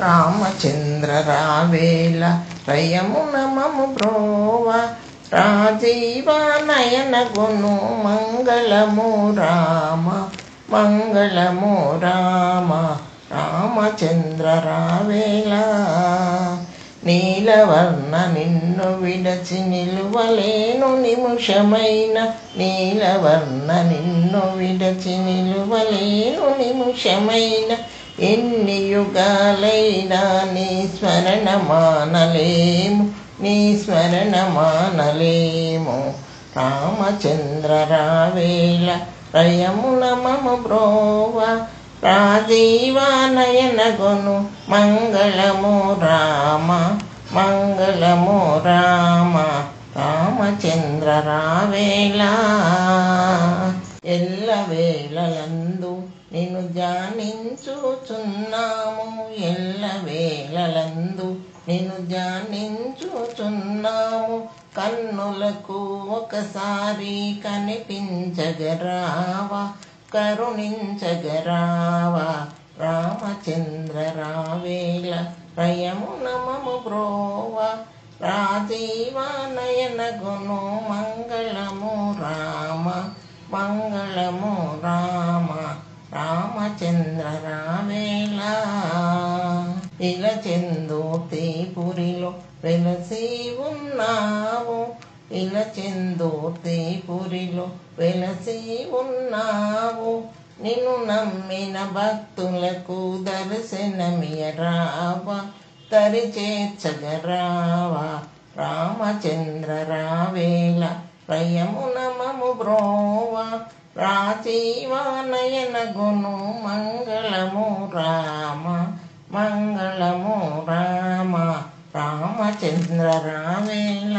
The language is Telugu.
రామచంద్ర రావేల రయమున మము బ్రోవ రాజీవ నయన గును మంగళము రామ మంగళము రామ రామచంద్ర రావేల నీలవర్ణ నిన్ను విడచి నిలువలేను నిముషమైన నీలవర్ణ నిన్ను విడచి నిలువలేను నిముషమైన ఎన్ని యుగాలైనా నీ స్మరణ మానలేము నీ స్మరణ మానలేము రామచంద్ర రావేల రయమున మము బ్రోవ రాజీవ నయన గొను మంగళము రామ మంగళము రామ రామచంద్ర రావేల ఎల్లవేళలందు నిన్ను ధ్యానించుచున్నాము ఎల్లవేళలందు నిన్ను ధ్యానించుచున్నాము కన్నులకు ఒకసారి కనిపించగరావా కరుణించగరావా రామచంద్ర రావేల రయమున మము బ్రోవ రాజీవ నయన గును మంగళము రామ మంగళము రామ రామచంద్ర రావేల ఇలా చందోర్తిపురిలో వెలసి ఉన్నావు ఇలా చందోర్తిపురిలో వెలసి ఉన్నావు నిన్ను నమ్మిన భక్తులకు దర్శనమియరావా తరి చేర్చగరావా రామచంద్ర రావేల రయమున మము బ్రోవ రాజీవ నయన గును మంగళము రామ మంగళము రామ రామచంద్ర రావేల